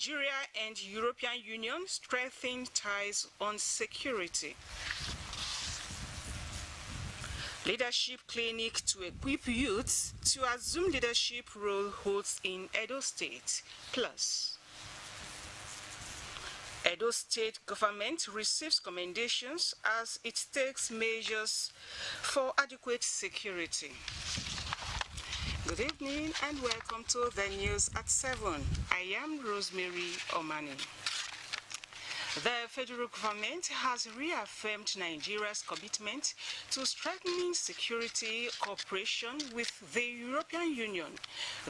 Nigeria and European Union strengthen ties on security. Leadership clinic to equip youths to assume leadership role holds in Edo State. Plus, Edo State government receives commendations as it takes measures for adequate security. Good evening and welcome to the news at 7. I am Rosemary Omani. The federal government has reaffirmed Nigeria's commitment to strengthening security cooperation with the European Union.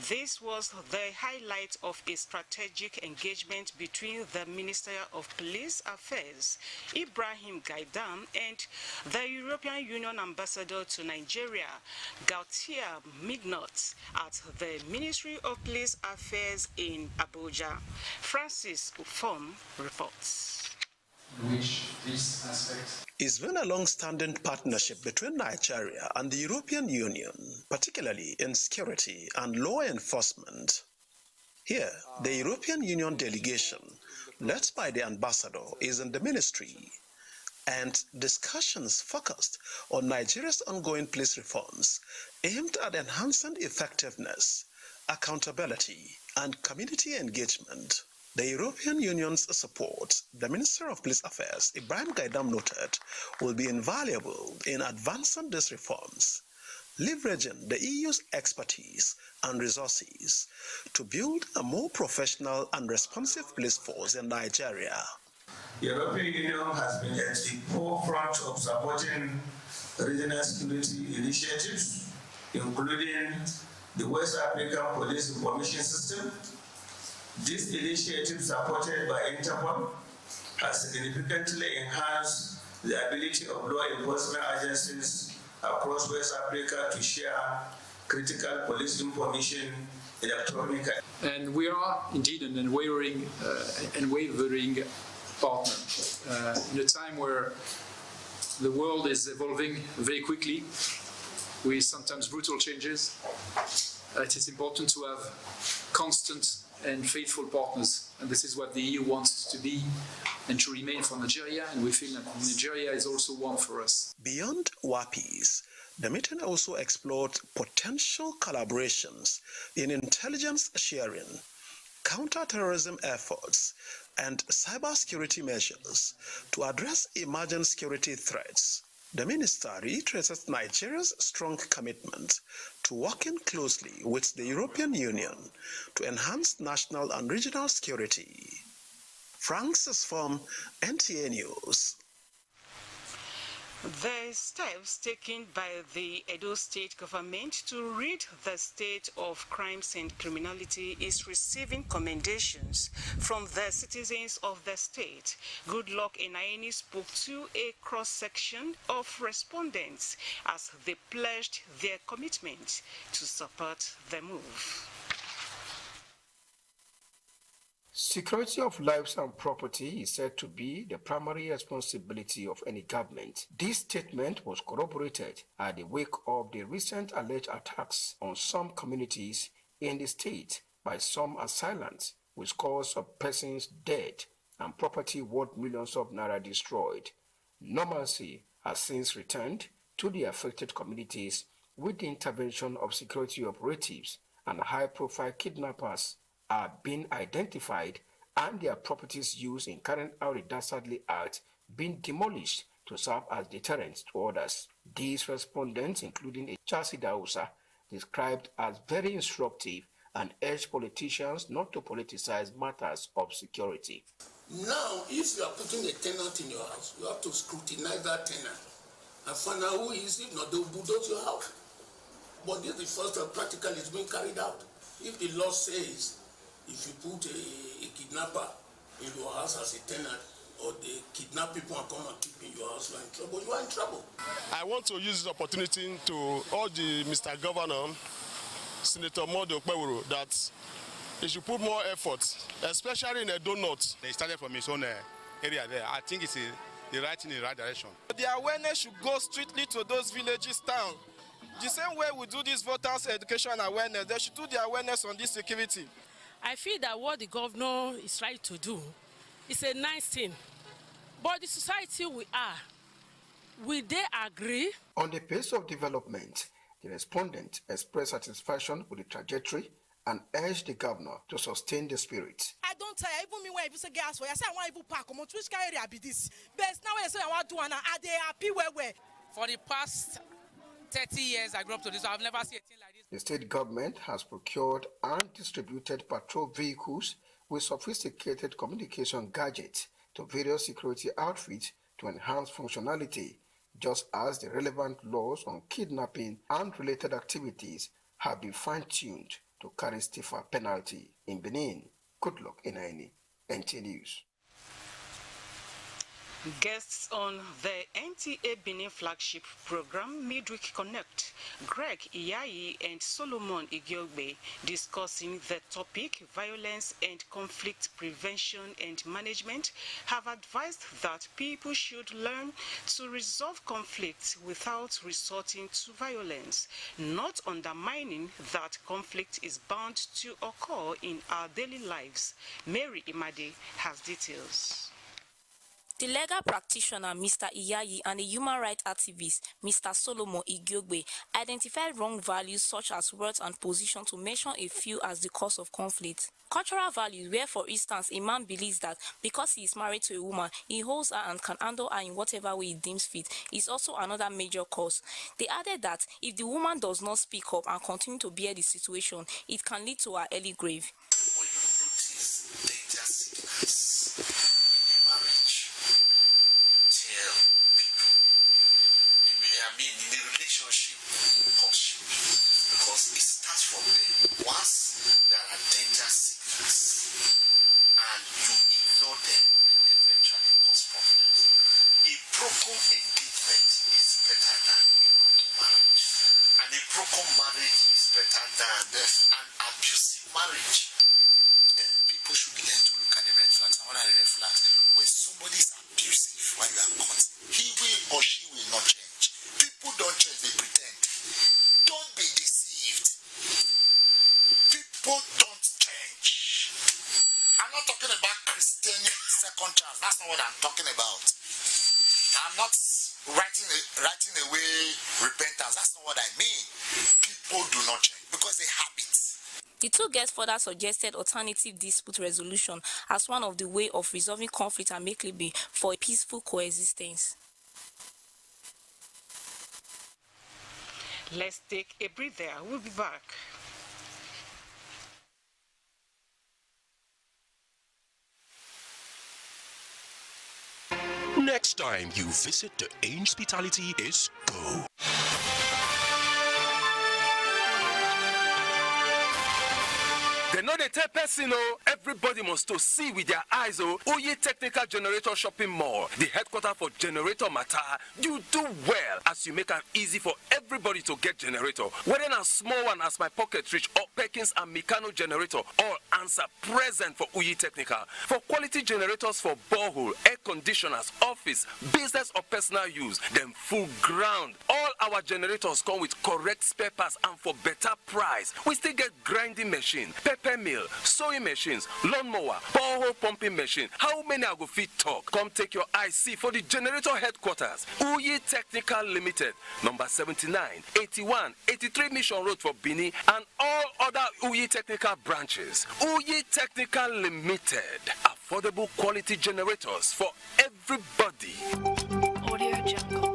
This was the highlight of a strategic engagement between the Minister of Police Affairs, Ibrahim Gaidam, and the European Union Ambassador to Nigeria, Gautier Mignot, at the Ministry of Police Affairs in Abuja. Francis Ufom reports. Which this aspect It's been a long-standing partnership between Nigeria and the European Union, particularly in security and law enforcement. Here, the European Union delegation, led by the ambassador, is in the ministry, and discussions focused on Nigeria's ongoing police reforms aimed at enhancing effectiveness, accountability, and community engagement. The European Union's support, the Minister of Police Affairs, Ibrahim Gaidam, noted, will be invaluable in advancing these reforms, leveraging the EU's expertise and resources to build a more professional and responsive police force in Nigeria. The European Union has been at the forefront of supporting regional security initiatives, including the West African Police Information System. This initiative, supported by Interpol, has significantly enhanced the ability of law enforcement agencies across West Africa to share critical police information electronically. and we are indeed an unwavering partner in a time where the world is evolving very quickly with sometimes brutal changes. It is important to have constant and faithful partners, and this is what the EU wants to be and to remain for Nigeria, and we feel that Nigeria is also one for us. Beyond WAPIs, the meeting also explored potential collaborations in intelligence sharing, counter-terrorism efforts, and cybersecurity measures to address emerging security threats. The minister reiterated Nigeria's strong commitment to working closely with the European Union to enhance national and regional security. Francis from NTA News. The steps taken by the Edo State government to rid the state of crimes and criminality is receiving commendations from the citizens of the state. Goodluck Enaini spoke to a cross-section of respondents as they pledged their commitment to support the move. Security of lives and property is said to be the primary responsibility of any government. This statement was corroborated at the wake of the recent alleged attacks on some communities in the state by some assailants, which caused a person's death and property worth millions of naira destroyed. Normalcy has since returned to the affected communities with the intervention of security operatives, and high-profile kidnappers are being identified and their properties used in carrying out the dastardly act being demolished to serve as deterrents to others. These respondents, including a Chasi Dausa, described as very instructive and urged politicians not to politicize matters of security. Now, if you are putting a tenant in your house, you have to scrutinize that tenant and find out who is it, not they'll bulldoze your house. But this is the first time practically it's being carried out. If the law says if you put a kidnapper in your house as a tenant, or the kidnap people and come and keep in your house, you are in trouble. I want to use this opportunity to urge the Mr. Governor, Senator Modo Kwewuru, that he should put more effort, especially in Edo North. They started from his own area there. I think it's the right in the right direction. The awareness should go strictly to those villages, towns. The same way we do this voters education awareness, they should do the awareness on this security. I feel that what the governor is trying to do is a nice thing. But the society we are, will they agree? On the pace of development, the respondent expressed satisfaction with the trajectory and urged the governor to sustain the spirit. I don't tell you, even me when you say gas for, I say I want even park, which area be this? Best now when you say I want to do and are they happy where? For the past 30 years I grew up to this, I've never seen a thing like this. The state government has procured and distributed patrol vehicles with sophisticated communication gadgets to various security outfits to enhance functionality, just as the relevant laws on kidnapping and related activities have been fine-tuned to carry stiffer penalty. In Benin, Goodluck Inaini, NT News. Guests on the NTA Benin flagship program Midweek Connect, Greg Iyayi and Solomon Igiogbe, discussing the topic violence and conflict prevention and management, have advised that people should learn to resolve conflicts without resorting to violence, not undermining that conflict is bound to occur in our daily lives. Mary Imade has details. The legal practitioner, Mr. Iyayi, and the human rights activist, Mr. Solomon Igiogbe, identified wrong values such as words and position, to mention a few as the cause of conflict. Cultural values, where, for instance, a man believes that because he is married to a woman, he holds her and can handle her in whatever way he deems fit, is also another major cause. They added that if the woman does not speak up and continue to bear the situation, it can lead to her early grave. When you notice danger signals in the marriage, tell people. I mean, in the relationship, courtship, because it starts from there. Once there are danger signals and you ignore them, you will eventually cause problems. A broken engagement is better than a broken marriage, and a broken marriage is better than an abusive marriage. People should learn to look at the red flags. And what are the red flags? When somebody is abusive while you are caught, he will or she will not change. People don't change, they pretend. Don't be deceived. People don't change. I'm not talking about Christian second chance. That's not what I'm talking about. I'm not writing away repentance. That's not what I mean. People do not change because they habit. The two guests further suggested alternative dispute resolution as one of the ways of resolving conflict amicably for a peaceful coexistence. Let's take a breather. We'll be back. Next time you visit the Ainge Hospitality is go. They know they tell person, everybody must to see with their eyes, Oye Technical Generator Shopping Mall, the headquarters for generator matter. You do well as you make it easy for everybody to get generator. Whether a small one as my pocket reach or Perkins and Meccano generator, all answer present for Oye Technical. For quality generators for borehole, air conditioners, office, business or personal use, then full ground. All our generators come with correct spare parts and for better price. We still get grinding machine, pepper mill, sewing machines, lawnmower, borehole pumping machine. How many I go fit talk? Come take your IC for the generator headquarters. Uyi Technical Limited, number 79, 81, 83 Mission Road for Benin, and all other Uyi Technical branches. Uyi Technical Limited, affordable quality generators for everybody. Audio Jungle.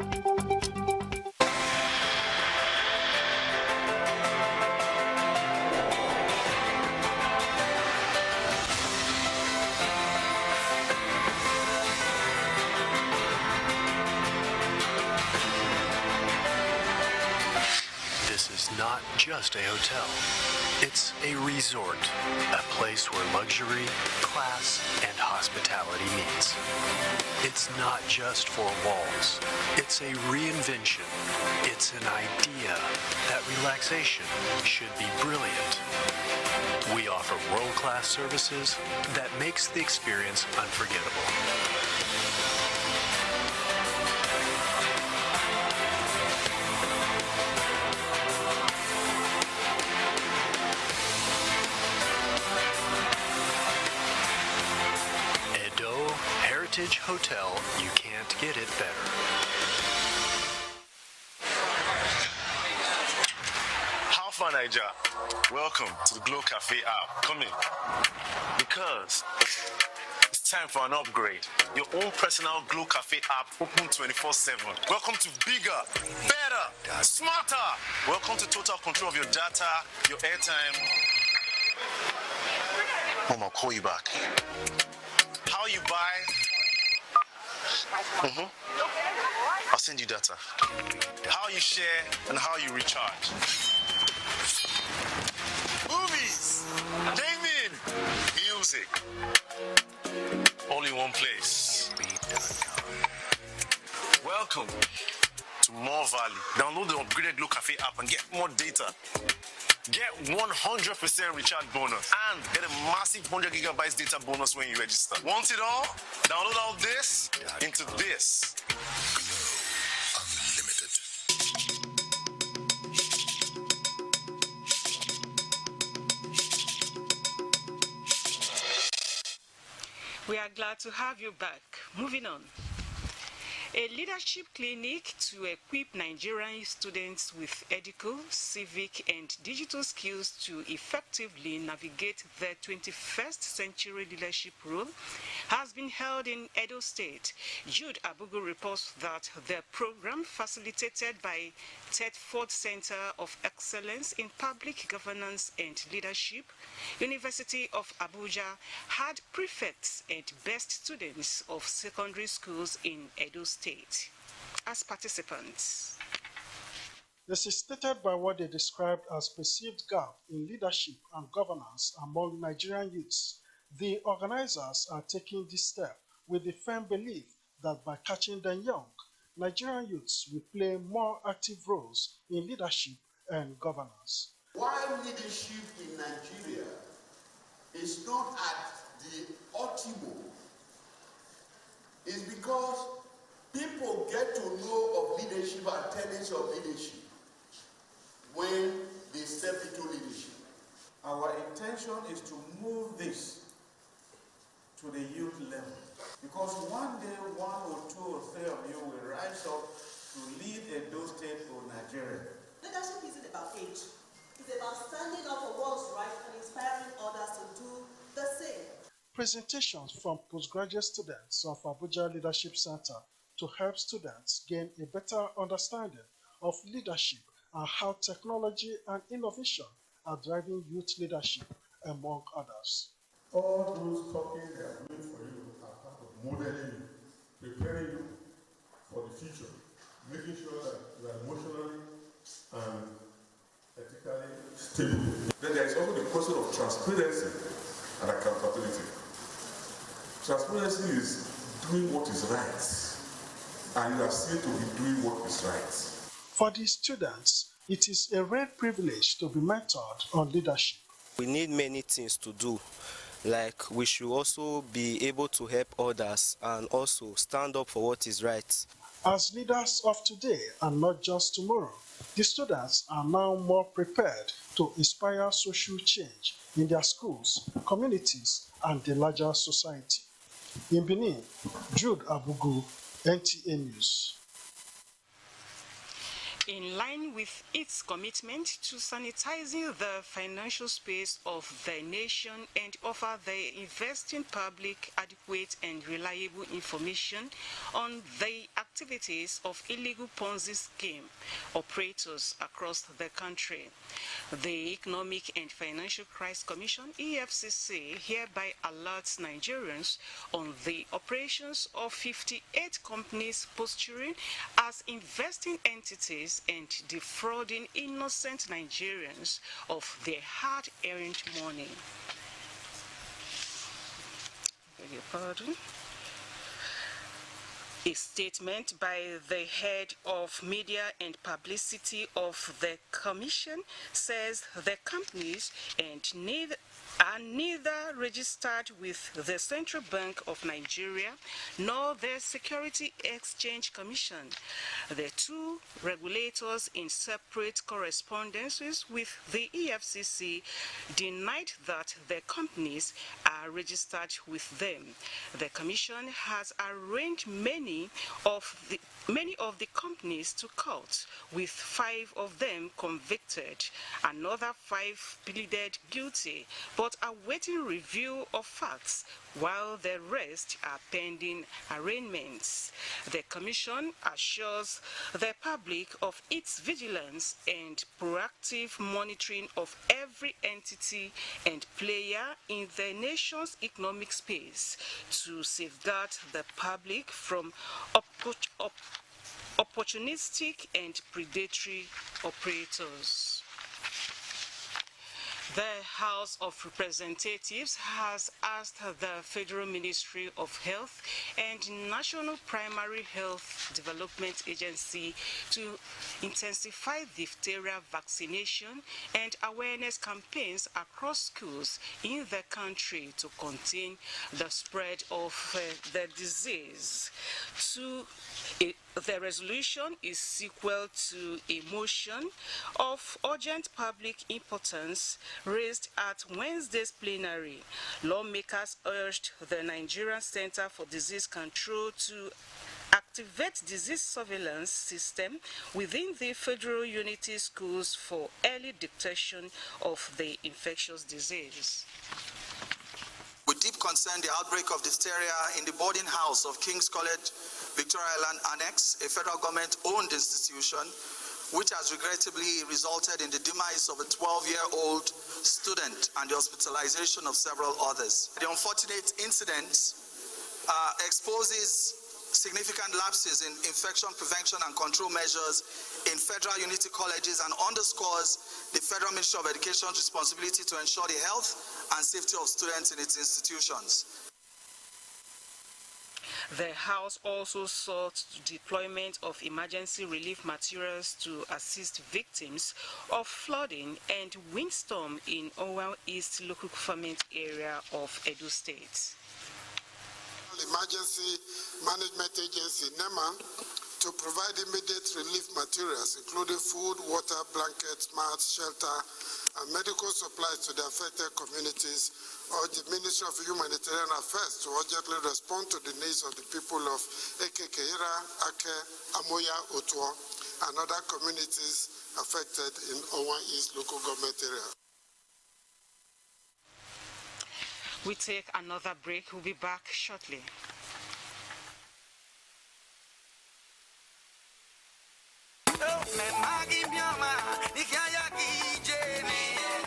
Not just a hotel. It's a resort, a place where luxury, class, and hospitality meets. It's not just for walls. It's a reinvention. It's an idea that relaxation should be brilliant. We offer world-class services that makes the experience unforgettable. hotel, you can't get it better. How far, Naija? Welcome to the Glow Cafe app. Come in. Because it's time for an upgrade. Your own personal Glow Cafe app open 24/7. Welcome to bigger, better, smarter. Welcome to total control of your data, your airtime. Mom, I'll call you back. How you buy? I'll send you data. How you share and how you recharge. Movies, gaming, music, all in one place. Welcome to more value. Download the upgraded Glow Cafe app and get more data. Get 100% recharge bonus and get a massive 100 gigabytes data bonus when you register. Want it all? Download all this into this. We are glad to have you back. Moving on. A leadership clinic to equip Nigerian students with ethical, civic, and digital skills to effectively navigate the 21st century leadership role has been held in Edo State. Jude Abugu reports that the program, facilitated by Tedford Center of Excellence in Public Governance and Leadership, University of Abuja, had prefects and best students of secondary schools in Edo State as participants. This is stated by what they described as perceived gap in leadership and governance among Nigerian youths. The organizers are taking this step with the firm belief that by catching them young, Nigerian youths will play more active roles in leadership and governance. Why leadership in Nigeria is not at the optimal is because people get to know of leadership and tenets of leadership when they step into leadership. Our intention is to move this to the youth level. Because one day, 1 or 2 or 3 of you will rise up to lead Edo State or Nigeria. Leadership isn't about age. It's about standing up for what's right and inspiring others to do the same. Presentations from postgraduate students of Abuja Leadership Center to help students gain a better understanding of leadership and how technology and innovation are driving youth leadership, among others. All those talking they are doing for you are part of modeling you, preparing you for the future, making sure that you are emotionally and ethically stable. Then there is also the question of transparency and accountability. Transparency is doing what is right, and you are seen to be doing what is right. For the students, it is a rare privilege to be mentored on leadership. We need many things to do, like we should also be able to help others and also stand up for what is right. As leaders of today and not just tomorrow, the students are now more prepared to inspire social change in their schools, communities, and the larger society. In Benin, Jude Abugu, NTA News. In line with its commitment to sanitizing the financial space of the nation and offer the investing public adequate and reliable information on the activities of illegal Ponzi scheme operators across the country, the Economic and Financial Crisis Commission, EFCC, hereby alerts Nigerians on the operations of 58 companies posturing as investing entities and defrauding innocent Nigerians of their hard-earned money. Beg your pardon. A statement by the head of media and publicity of the commission says the companies and are neither registered with the Central Bank of Nigeria nor the Security Exchange Commission. The two regulators, in separate correspondences with the EFCC, denied that the companies are registered with them. The Commission has arraigned many of the companies to court, with 5 of them convicted. Another 5 pleaded guilty, but awaiting review of facts, while the rest are pending arraignments. The Commission assures the public of its vigilance and proactive monitoring of every entity and player in the nation's economic space to safeguard the public from opportunistic and predatory operators. The House of Representatives has asked the Federal Ministry of Health and National Primary Health Development Agency to intensify diphtheria vaccination and awareness campaigns across schools in the country to contain the spread of the disease. The resolution is sequel to a motion of urgent public importance raised at Wednesday's plenary. Lawmakers urged the Nigerian Center for Disease Control to activate disease surveillance system within the Federal Unity Schools for early detection of the infectious disease. With deep concern, the outbreak of diphtheria in the boarding house of King's College, Victoria Island Annex, a federal government-owned institution, which has regrettably resulted in the demise of a 12-year-old student and the hospitalization of several others. The unfortunate incident exposes significant lapses in infection prevention and control measures in federal unity colleges and underscores the Federal Ministry of Education's responsibility to ensure the health and safety of students in its institutions. The House also sought deployment of emergency relief materials to assist victims of flooding and windstorm in Owa East local government area of Edo State. Emergency Management Agency, NEMA, to provide immediate relief materials, including food, water, blankets, mats, shelter, and medical supplies to the affected communities, or the Ministry of Humanitarian Affairs to urgently respond to the needs of the people of Ekekeira, Ake, Amoya, Otuo, and other communities affected in Owa East local government area. We take another break. We'll be back shortly.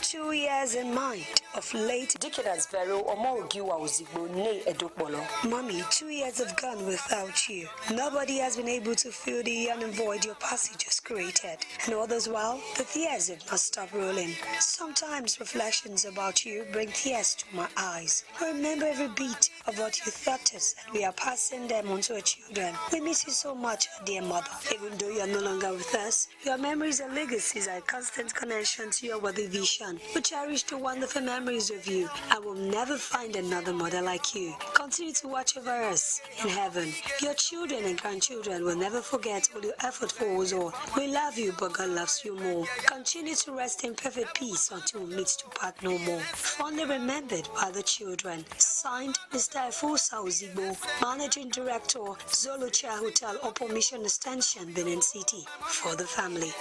Two years in mind of late Dickedas Vero Omogiwa Ozigbo Ne Edokbolo. Mommy, 2 years have gone without you. Nobody has been able to fill the yearning void your passage has created. And all this while, the tears have not stopped rolling. Sometimes reflections about you bring tears to my eyes. I remember every beat of what you taught us, and we are passing them on to our children. We miss you so much, dear mother. Even though you are no longer with us, your memories and legacies are a constant connection to your worthy vision. We cherish the wonderful memories of you. I will never find another mother like you. Continue to watch over us in heaven. Your children and grandchildren will never forget all your effort for us all. We love you, but God loves you more. Continue to rest in perfect peace until we meet to part no more. Fondly remembered by the children. Signed, Mr. Efosa Ozigbo, Managing Director, Zolucha Hotel, Upper Mission Extension, Benin City. For the family.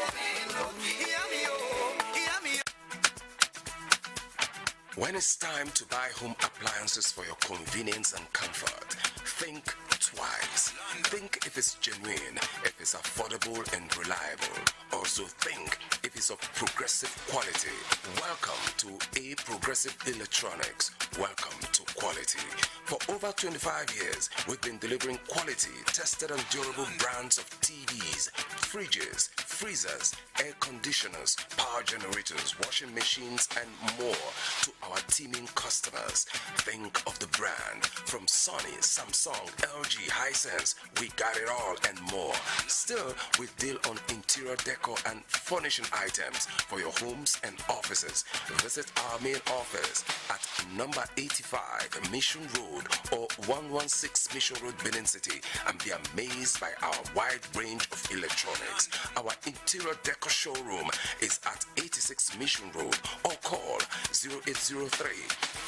When it's time to buy home appliances for your convenience and comfort, think twice. Think if it's genuine, if it's affordable and reliable. Also think if it's of progressive quality. Welcome to A Progressive Electronics. Welcome to quality. For over 25 years, we've been delivering quality, tested and durable brands of TVs, fridges, freezers, air conditioners, power generators, washing machines, and more to our teeming customers. Think of the brand from Sony, Samsung, LG, Hisense. We got it all and more. Still, we deal on interior decor and furnishing items for your homes and offices. Visit our main office at number 85 Mission Road or 116 Mission Road, Benin City, and be amazed by our wide range of electronics. Our interior decor showroom is at 86 Mission Road or call 0803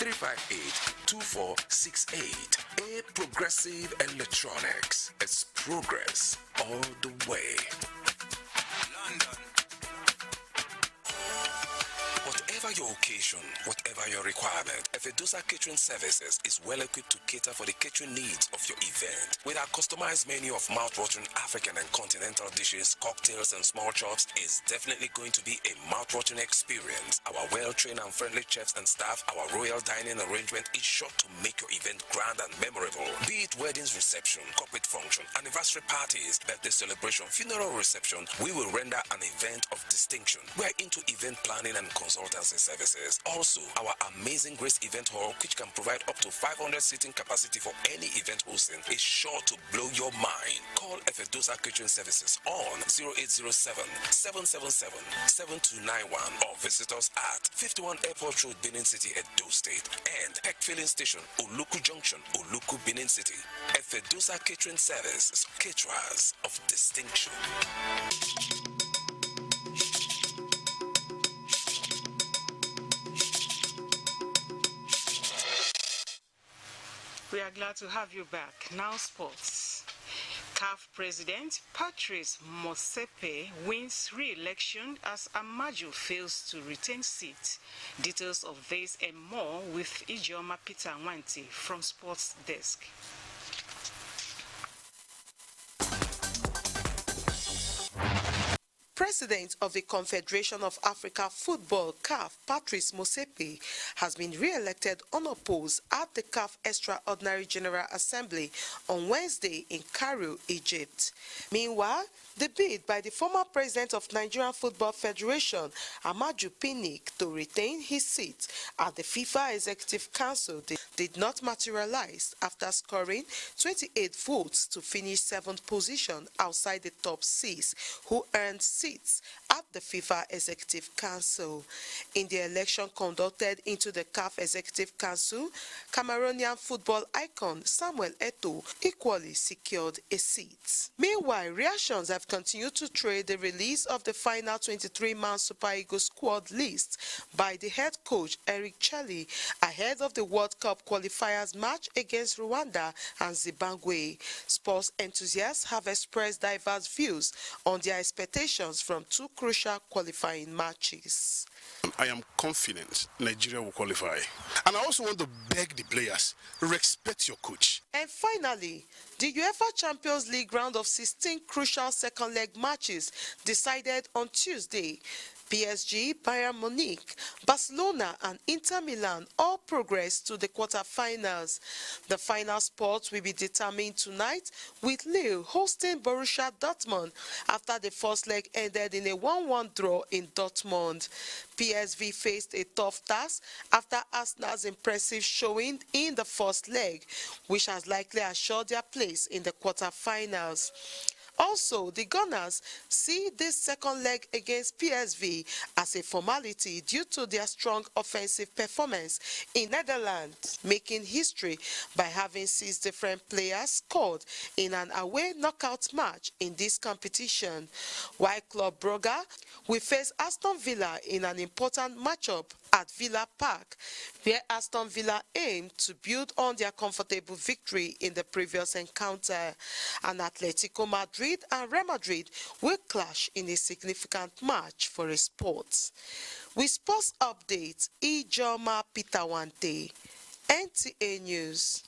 358 2468. A Progressive Electronics. It's progress all the way. London. Whatever your occasion, whatever your requirement, Efedosa Catering Services is well equipped to cater for the catering needs of your event. With our customized menu of mouth-watering African and continental dishes, cocktails, and small chops, is definitely going to be a mouth-watering experience. Our well-trained and friendly chefs and staff, our royal dining arrangement is sure to make your event grand and memorable. Be it weddings, reception, corporate function, anniversary parties, birthday celebration, funeral reception, we will render an event of distinction. We are into event planning and consultancy services. Also, our amazing Grace Event Hall, which can provide up to 500 seating capacity for any event hosting, is sure to blow your mind. Call Efedosa Catering Services on 0807 777 7291 or visit us at 51 Airport Road, Benin City, Edo State, and Peck Filling Station, Oluku Junction, Oluku, Benin City. Efedosa Catering Services, caterers of distinction. We are glad to have you back. Now sports. CAF President Patrice Motsepe wins re-election as Amaju fails to retain seat. Details of this and more with Ijeoma Peter Wanti from Sports Desk. President of the Confederation of Africa Football, CAF, Patrice Motsepe, has been re-elected unopposed at the CAF Extraordinary General Assembly on Wednesday in Cairo, Egypt. Meanwhile, the bid by the former president of Nigerian Football Federation, Amaju Pinnick, to retain his seat at the FIFA Executive Council did not materialize after scoring 28 votes to finish 7th position outside the top 6, who earned seats at the FIFA Executive Council. In the election conducted into the CAF Executive Council, Cameroonian football icon Samuel Eto'o equally secured a seat. Meanwhile, reactions have continued to trail the release of the final 23-man Super Eagles squad list by the head coach Eric Chelle ahead of the World Cup qualifiers match against Rwanda and Zimbabwe. Sports enthusiasts have expressed diverse views on their expectations from two crucial qualifying matches. I am confident Nigeria will qualify. And I also want to beg the players, respect your coach. And finally, the UEFA Champions League round of 16 crucial second leg matches decided on Tuesday. PSG, Bayern Munich, Barcelona and Inter Milan all progressed to the quarterfinals. The final spot will be determined tonight with Lille hosting Borussia Dortmund after the first leg ended in a 1-1 draw in Dortmund. PSV faced a tough task after Arsenal's impressive showing in the first leg, which has likely assured their place in the quarterfinals. Also, the Gunners see this second leg against PSV as a formality due to their strong offensive performance in Netherlands, making history by having 6 different players scored in an away knockout match in this competition. While Club Brugge will face Aston Villa in an important matchup at Villa Park, where Aston Villa aimed to build on their comfortable victory in the previous encounter. And Atletico Madrid and Real Madrid will clash in a significant match for a spot. With sports updates, Ijeoma Peter Wanti, NTA News.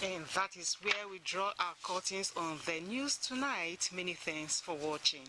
And that is where we draw our curtains on the news tonight. Many thanks for watching.